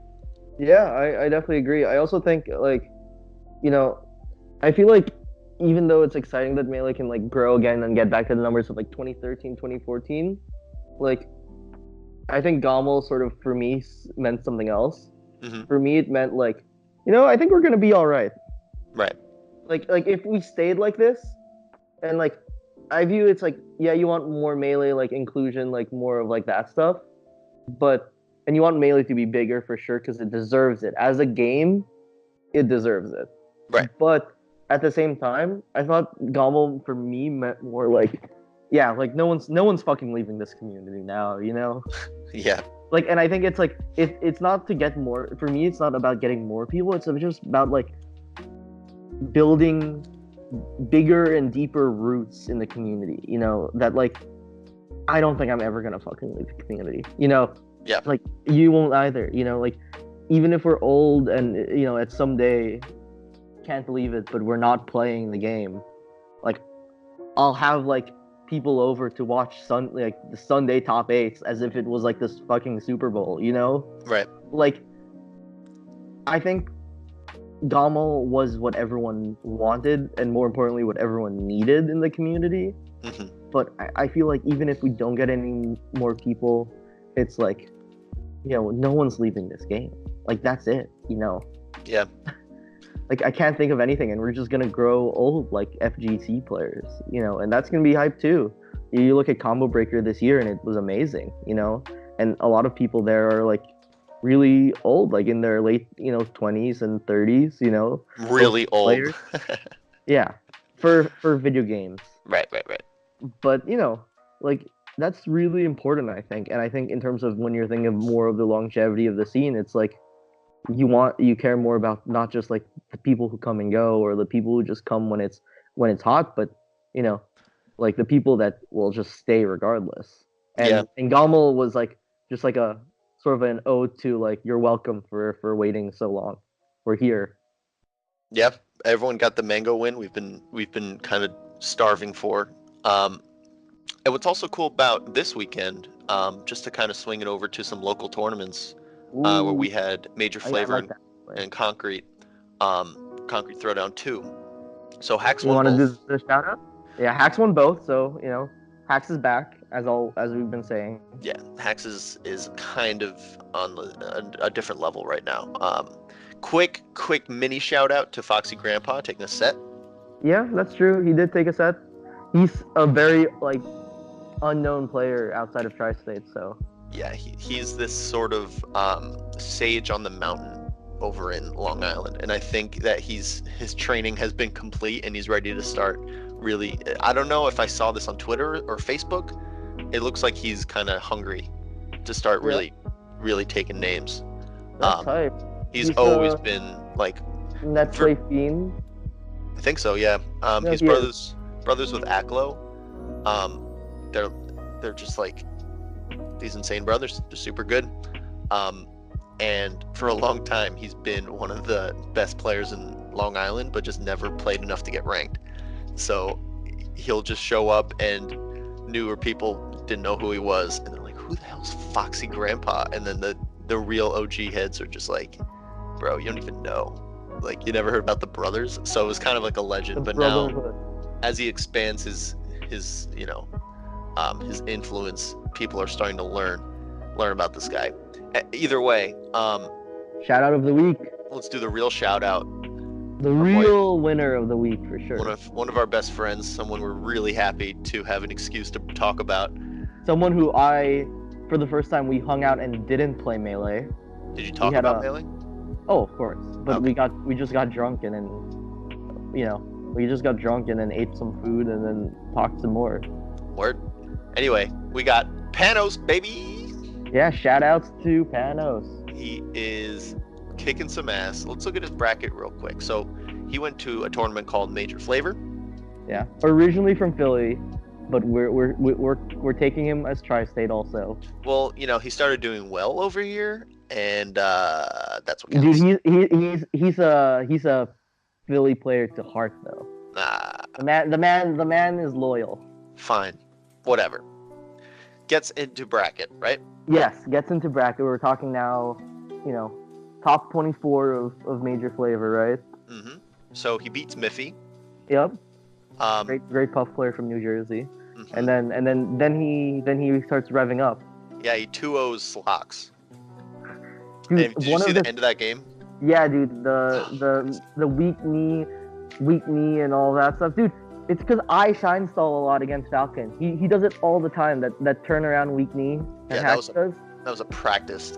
Yeah, I definitely agree. I also think like, I feel like even though it's exciting that Melee can like grow again and get back to the numbers of like 2013, 2014, like I think Gommel sort of for me meant something else. For me, it meant like, I think we're gonna be all right. Right. Like if we stayed like this, and like I view it's like, yeah, you want more Melee like inclusion, like more of like that stuff, and you want Melee to be bigger for sure because it deserves it as a game. It deserves it. Right. But at the same time, I thought Gommel for me meant more like, yeah, like no one's fucking leaving this community now, Yeah. Like, and I think it's like it's not to get more. For me, it's not about getting more people. It's just about like building bigger and deeper roots in the community. That like I don't think I'm ever gonna fucking leave the community. Yeah. Like you won't either. Like even if we're old and at someday can't believe it, but we're not playing the game. Like I'll have like people over to watch the Sunday top 8s as if it was like this fucking Super Bowl, Right. Like I think Gommel was what everyone wanted, and more importantly what everyone needed in the community. But I feel like even if we don't get any more people, it's like, no one's leaving this game. Like that's it, Yeah. Like I can't think of anything, and we're just gonna grow old like FGC players, and that's gonna be hype too. You look at Combo Breaker this year, and it was amazing, and a lot of people there are like really old, like in their late 20s and 30s. Really old. Players. Yeah, for video games. Right. But like that's really important, I think. And I think in terms of when you're thinking of more of the longevity of the scene, it's like you care more about not just like the people who come and go or the people who just come when it's hot, but like the people that will just stay regardless. And Gamal was like just like a sort of an ode to like you're welcome for waiting so long. We're here. Yep. Everyone got the mango win. We've been kind of starving for. And what's also cool about this weekend, just to kind of swing it over to some local tournaments, where we had Major Flavor and Concrete Throwdown 2. So Hacks You won want to both. do the shout out? Yeah, Hacks won both, so Hacks is back as we've been saying. Yeah, Hacks is kind of on a different level right now. Quick mini shout out to Foxy Grandpa taking a set. Yeah, that's true. He did take a set. He's a very like unknown player outside of Tri-State, so. Yeah, he's this sort of sage on the mountain over in Long Island, and I think that his training has been complete and he's ready to start really. I don't know if I saw this on Twitter or Facebook. It looks like he's kind of hungry to start really taking names. That's hype. He's always been like Netplay fiend. I think so, yeah. He's brothers with Aklo. They're just like these insane brothers. They're super good. And for a long time, he's been one of the best players in Long Island, but just never played enough to get ranked. So he'll just show up, and newer people didn't know who he was, and they're like, "Who the hell's Foxy Grandpa?" And then the real OG heads are just like, "Bro, you don't even know. Like, you never heard about the brothers." So it was kind of like a legend. But now, as he expands his influence, people are starting to learn about this guy. Either way, shout out of the week. Let's do the real shout out. The real winner of the week for sure. One of our best friends, someone we're really happy to have an excuse to talk about. Someone who for the first time we hung out and didn't play Melee. Did you talk about Melee? Oh, of course. But okay. we just got drunk and then ate some food and then talked some more. Word. Anyway, we got Panos, baby. Yeah, shout outs to Panos. He is kicking some ass. Let's look at his bracket real quick. So he went to a tournament called Major Flavor. Yeah, originally from Philly, but we're taking him as Tri-State also. Well, he started doing well over here, and that's what counts. Dude, he's a Philly player to heart though. The man is loyal. Fine, whatever. Gets into bracket, right? Yes, gets into bracket. We're talking now, top 24 of Major Flavor, right? Mm-hmm. So he beats Miffy. Yep. Great puff player from New Jersey. Mm-hmm. And then he starts revving up. Yeah, he 2-0s Slocks. Dude, did you see the end of that game? Yeah, dude. The weak knee and all that stuff, dude. It's because I shine stall a lot against Falcon. He does it all the time. That turnaround weak knee. Yeah, that was a practiced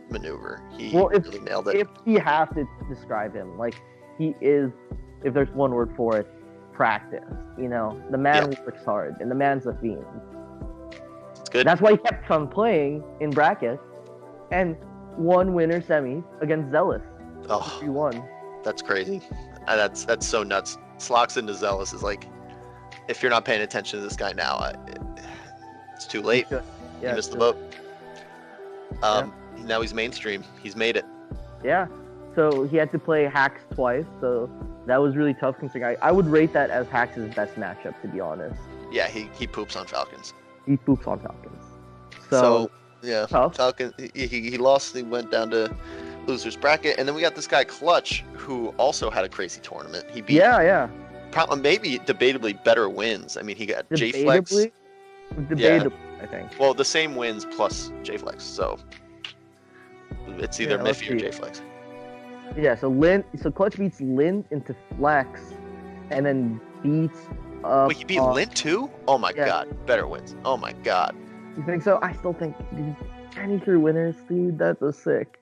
maneuver. He really nailed it. If you have to describe him, like he is, if there's one word for it, practice. The man works hard, and the man's a fiend. It's good. That's why he kept on playing in bracket, and won winner semi against Zealous. Oh, 3-1. That's crazy. That's so nuts. Slocks into Zealous is like, if you're not paying attention to this guy now, it's too late. Yeah, you missed the boat. Now he's mainstream. He's made it. Yeah. So he had to play Hacks twice, so that was really tough considering I would rate that as Hacks' best matchup, to be honest. Yeah, he poops on Falcons. He poops on Falcons. So yeah, tough. Falcon he lost. He went down to losers bracket, and then we got this guy Clutch, who also had a crazy tournament. He beat maybe debatably better wins. I mean, he got J-Flex. Debatably, I think. Well, the same wins plus J-Flex, so it's either Miffy or J-Flex. Yeah, so Clutch beats Lint into Flex, and then beats Wait, he beat Lint too? Oh my god, better wins. Oh my god. You think so? I still think, dude, 93 winners, dude, that's a sick.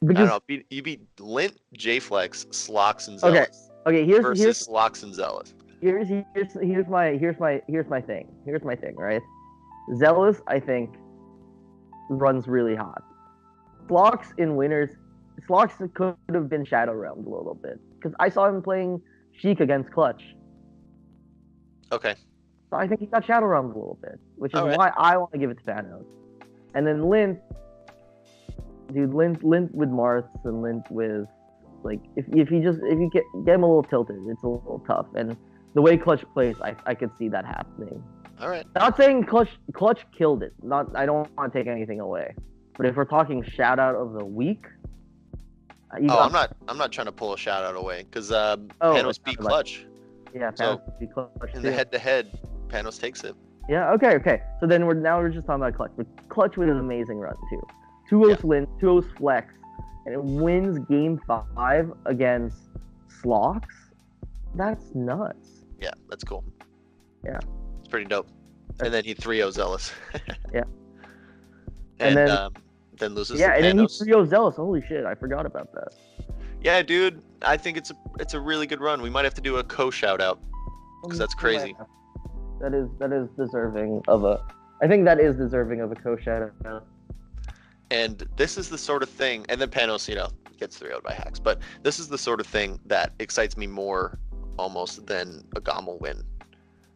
I Because don't know. You beat Lint, J-Flex, Slox, and okay, Zealous okay, versus Slox and Zealous. here's my thing. Here's my thing, right? Zealous, I think, runs really hot. Slox in winners, Slox could have been shadow realmed a little bit because I saw him playing Sheik against Clutch. Okay. So I think he got shadow realmed a little bit, which is All right. why I want to give it to Panos. And then Lint, dude, Lint with Marths and Lint with like if you get him a little tilted, it's a little tough. And the way Clutch plays, I could see that happening. All right. Not saying Clutch killed it. I don't want to take anything away. But if we're talking shout out of the week, I'm not trying to pull a shout out away because Panos beat Clutch. Yeah, So, Panos beat Clutch In too. the head-to-head, Panos takes it. Yeah, okay. So then we're just talking about Clutch. But Clutch with an amazing run too. 2-0 Lint, 2-0 Flex, and it wins game 5 against Slox. That's nuts. Yeah, that's cool. Yeah. It's pretty dope. And then he 3-0 Zealous. Yeah. And then loses to Panos. And then he 3-0 Zealous. Holy shit, I forgot about that. Yeah, dude, I think it's a really good run. We might have to do a co-shout out because that's crazy. That is deserving of a. I think that is deserving of a co-shout out. And this is the sort of thing, and then Panos, gets 3-0'd by Hacks, but this is the sort of thing that excites me more almost than a Gommel win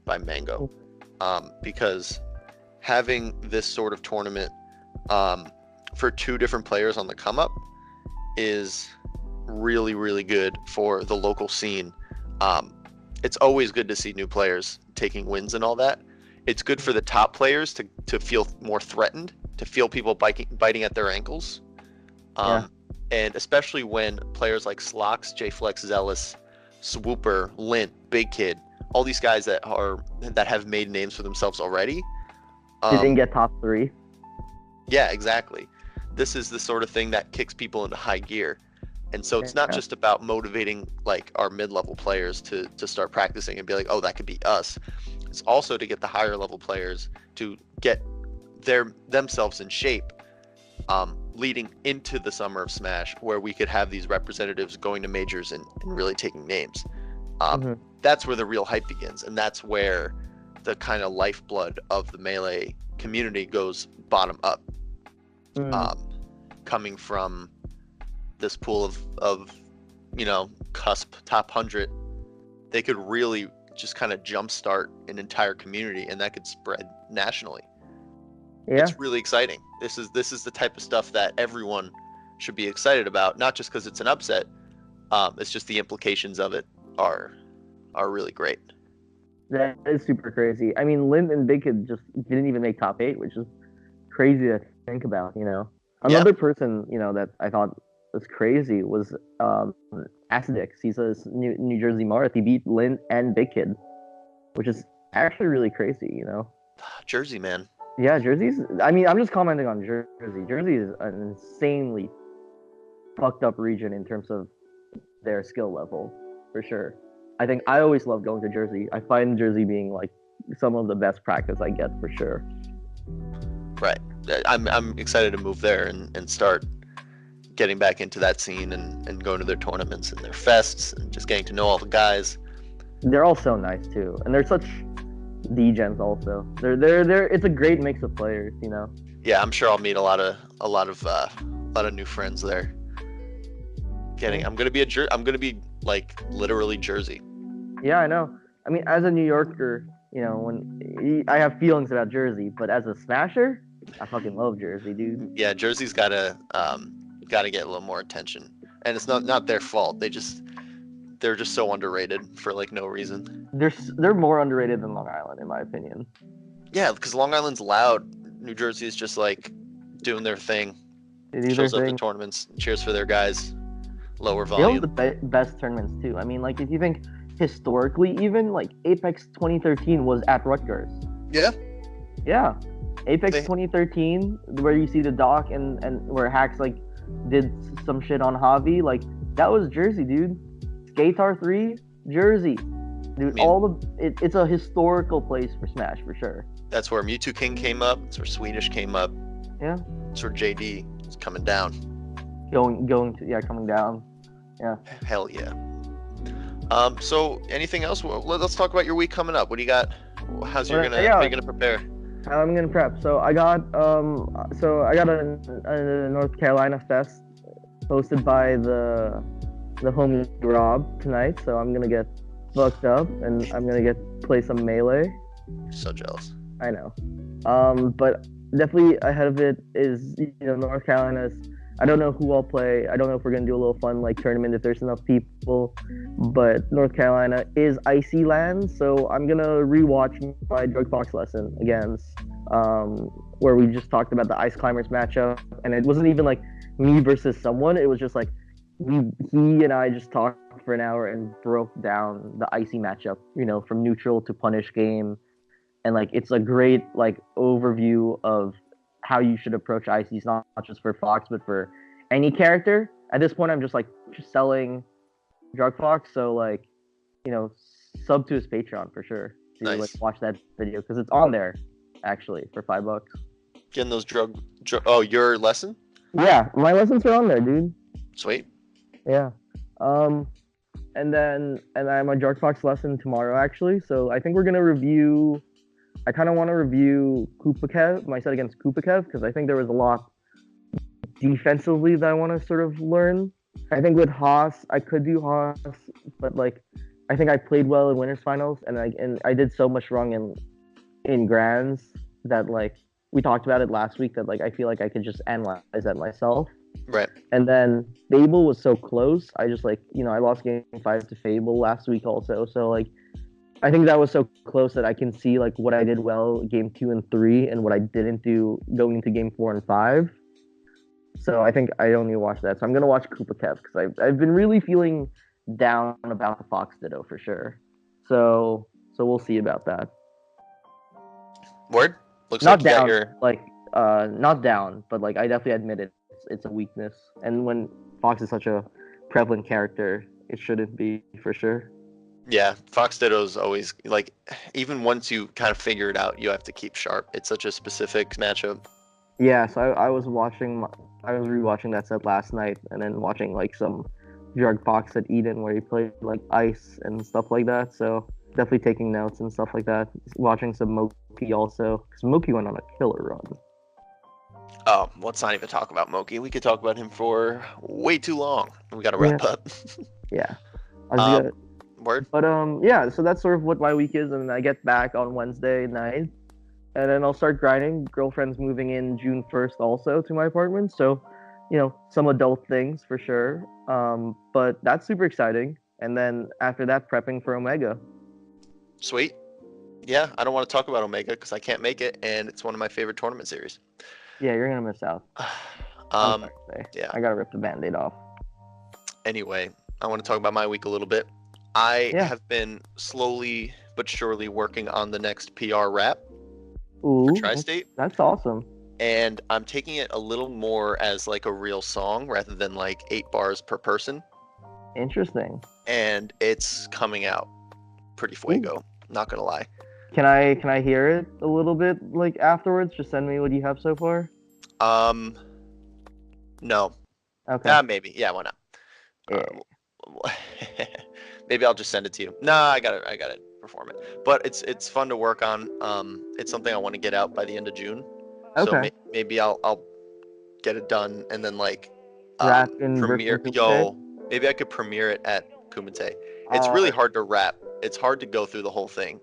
by Mango. Because having this sort of tournament for 2 different players on the come up is really, really good for the local scene. It's always good to see new players taking wins and all that. It's good for the top players to feel more threatened, to feel people biting at their ankles. And especially when players like Slox, J-Flex, Zealous, Swooper, Lint, Big Kid, all these guys that have made names for themselves already. Didn't get top 3. Yeah, exactly. This is the sort of thing that kicks people into high gear. And so it's not just about motivating like our mid-level players to start practicing and be like, oh, that could be us. It's also to get the higher level players to get themselves in shape, leading into the summer of Smash, where we could have these representatives going to majors and really taking names. That's where the real hype begins, and that's where the kind of lifeblood of the Melee community goes bottom up. Coming from this pool of cusp top 100, they could really just kind of jumpstart an entire community, and that could spread nationally. Yeah. It's really exciting. This is the type of stuff that everyone should be excited about, not just because it's an upset. It's just the implications of it are really great. That is super crazy. I mean, Lint and Big Kid just didn't even make top 8, which is crazy to think about. Another person that I thought was crazy was Acidix. He's a New Jersey Marth. He beat Lint and Big Kid, which is actually really crazy. Jersey, man. Yeah, Jersey's. I mean, I'm just commenting on Jersey. Jersey is an insanely fucked up region in terms of their skill level, for sure. I think I always love going to Jersey. I find Jersey being like some of the best practice I get, for sure. Right. I'm excited to move there and start getting back into that scene and going to their tournaments and their fests and just getting to know all the guys. They're all so nice too, and they're such D-gens also. They're it's a great mix of players, Yeah, I'm sure I'll meet a lot of new friends there. I'm gonna be like literally Jersey. Yeah, I know. I mean, as a New Yorker, when I have feelings about Jersey, but as a Smasher, I fucking love Jersey, dude. Yeah, Jersey's gotta get a little more attention, and it's not their fault. They're just so underrated for like no reason. They're more underrated than Long Island, in my opinion. Yeah, because Long Island's loud. New Jersey is just like doing their thing. Shows up to tournaments, cheers for their guys. Lower volume. They have the best tournaments too. I mean, like if you think historically, even like Apex 2013 was at Rutgers. Yeah. Yeah, Apex 2013, where you see the doc and where Hacks like did some shit on Javi, like that was Jersey, dude. Skatar 3, Jersey, dude. It's a historical place for Smash for sure. That's where Mewtwo King came up. That's where Swedish came up. Yeah. That's where JD is coming down. Coming down. Yeah. Hell yeah. So anything else? Well, let's talk about your week coming up. What do you got? How you gonna prepare? I'm gonna prep. So I got a North Carolina fest hosted by the homie Rob tonight. So I'm gonna get fucked up and I'm gonna play some Melee. So jealous. I know. But definitely ahead of it is North Carolina's. I don't know who I'll play. I don't know if we're gonna do a little fun tournament if there's enough people. But North Carolina is icy land, so I'm gonna rewatch my Drug Fox lesson against where we just talked about the Ice Climbers matchup, and it wasn't even me versus someone. It was just he and I just talked for an hour and broke down the icy matchup. From neutral to punish game, and it's a great overview of how you should approach ices, not just for Fox, but for any character. At this point, I'm just selling Drug Fox, so sub to his Patreon for sure. Nice. Watch that video because it's on there, actually, for $5. Getting those Oh, your lesson? Yeah, my lessons are on there, dude. Sweet. Yeah. And then I have my Drug Fox lesson tomorrow, actually. So I think we're gonna review. I kind of want to review my set against Kupakev, because I think there was a lot defensively that I want to sort of learn. I think with Haas, I could do Haas, but I think I played well in winners finals, and I did so much wrong in grands that we talked about it last week that I feel I could just analyze that myself. Right. And then Fable was so close. I just I lost game 5 to Fable last week also, so I think that was so close that I can see what I did well game 2 and 3 and what I didn't do going into game 4 and 5. So I think I don't need to watch that. So I'm gonna watch Kupakev because I've been really feeling down about the Fox Ditto for sure. So we'll see about that. Word? Looks not like down, you got your... not down, but I definitely admit it's a weakness. And when Fox is such a prevalent character, it shouldn't be for sure. Yeah, Fox Ditto's always even once you kind of figure it out, you have to keep sharp. It's such a specific matchup. Yeah, so I was rewatching that set last night, and then watching some Drug Fox at Eden where he played ice and stuff like that. So definitely taking notes and stuff like that. Watching some Moki also, because Moki went on a killer run. Oh, let's not even talk about Moki. We could talk about him for way too long. We got to wrap up. Yeah. Word. But yeah, so that's sort of what my week is, and I get back on Wednesday night, and then I'll start grinding. Girlfriend's moving in June 1st also to my apartment, so some adult things for sure. But that's super exciting. And then after that, prepping for Omega. Sweet. Yeah, I don't want to talk about Omega because I can't make it, and it's one of my favorite tournament series. Yeah, you're gonna miss out. Yeah. I gotta rip the Band-Aid off. Anyway, I want to talk about my week a little bit. I have been slowly but surely working on the next PR rap for Tri-State. That's awesome. And I'm taking it a little more as a real song rather than 8 bars per person. Interesting. And it's coming out pretty fuego, not gonna lie. Can I hear it a little bit afterwards? Just send me what you have so far. No. Okay. Maybe. Yeah, why not? Yeah. Maybe I'll just send it to you. Nah, I gotta perform it. But it's fun to work on. It's something I want to get out by the end of June. Okay. So maybe I'll get it done and then rap in premiere. Maybe I could premiere it at Kumite. It's really hard to rap. It's hard to go through the whole thing.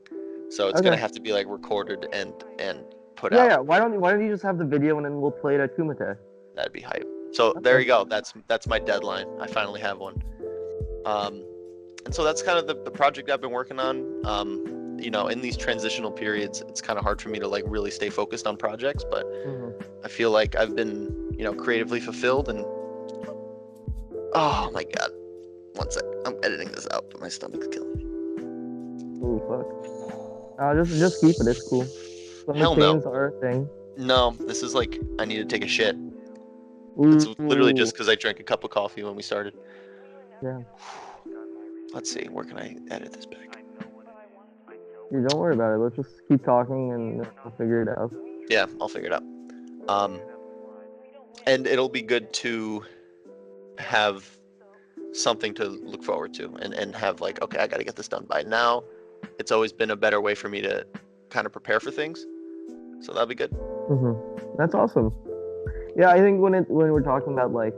So it's gonna have to be recorded and put out. Yeah. Why don't you just have the video and then we'll play it at Kumite? That'd be hype. So there you go. That's my deadline. I finally have one. And so that's kind of the project I've been working on. In these transitional periods, it's kind of hard for me to really stay focused on projects, but I feel like I've been, creatively fulfilled. And oh my God, one sec, I'm editing this out, but my stomach's killing me. Ooh, fuck. Just keep it. It's cool. Hell no. Are a thing. No, this is I need to take a shit. Ooh. It's literally just because I drank a cup of coffee when we started. Yeah. Let's see, where can I edit this back? Yeah, don't worry about it. Let's just keep talking and we'll figure it out. Yeah, I'll figure it out. And it'll be good to have something to look forward to and have like, okay, I got to get this done by now. It's always been a better way for me to kind of prepare for things. So that'll be good. That's awesome. Yeah, I think when we're talking about like,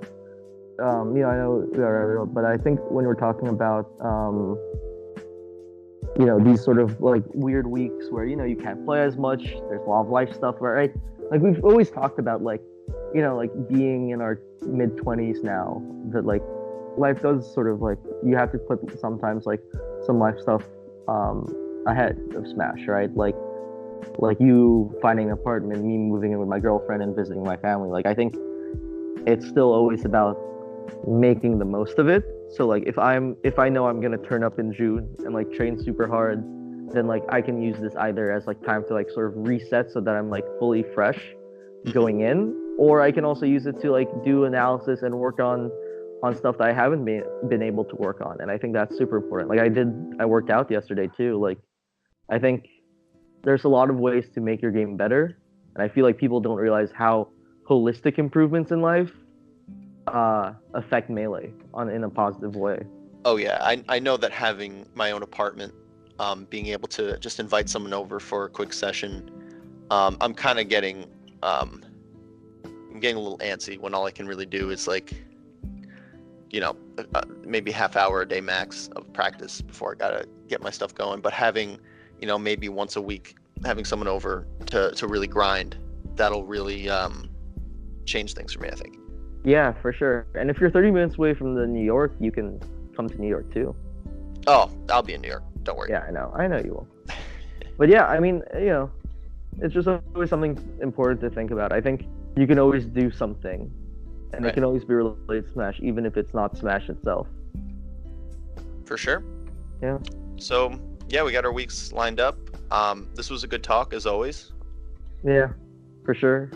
I know we are, but I think when we're talking about, these sort of like weird weeks where you can't play as much. There's a lot of life stuff, right? Like we've always talked about like, like being in our mid-20s now, that like life does sort of like you have to put sometimes like some life stuff ahead of Smash, right? Like you finding an apartment, me moving in with my girlfriend and visiting my family. Like I think it's still always about making the most of it. So like if I know I'm gonna turn up in June and like train super hard, then like I can use this either as like time to like sort of reset so that I'm like fully fresh going in, or I can also use it to like do analysis and work on stuff that I haven't been able to work on. And I think that's super important. Like I worked out yesterday too. Like I think there's a lot of ways to make your game better, and I feel like people don't realize how holistic improvements in life affect Melee in a positive way. Oh yeah, I know that having my own apartment, being able to just invite someone over for a quick session, I'm kind of getting I'm getting a little antsy when all I can really do is like, maybe half hour a day max of practice before I gotta get my stuff going. But having, maybe once a week, having someone over to really grind, that'll really change things for me, I think. Yeah, for sure. And if you're 30 minutes away from New York, you can come to New York too. Oh, I'll be in New York. Don't worry. Yeah, I know you will. But yeah, I mean, it's just always something important to think about. I think you can always do something, and Right. it can always be related to Smash, even if it's not Smash itself. For sure. Yeah. So yeah, we got our weeks lined up. This was a good talk as always. Yeah, for sure.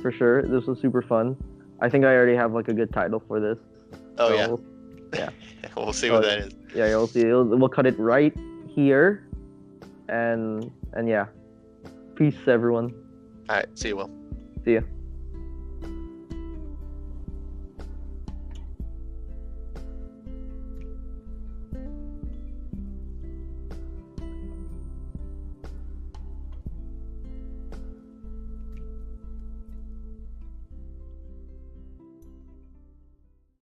This was super fun. I think I already have like a good title for this. Oh So, yeah. yeah. We'll see what that is. Yeah, you'll see. We'll cut it right here, and yeah. Peace, everyone. All right. See you, Will. See ya.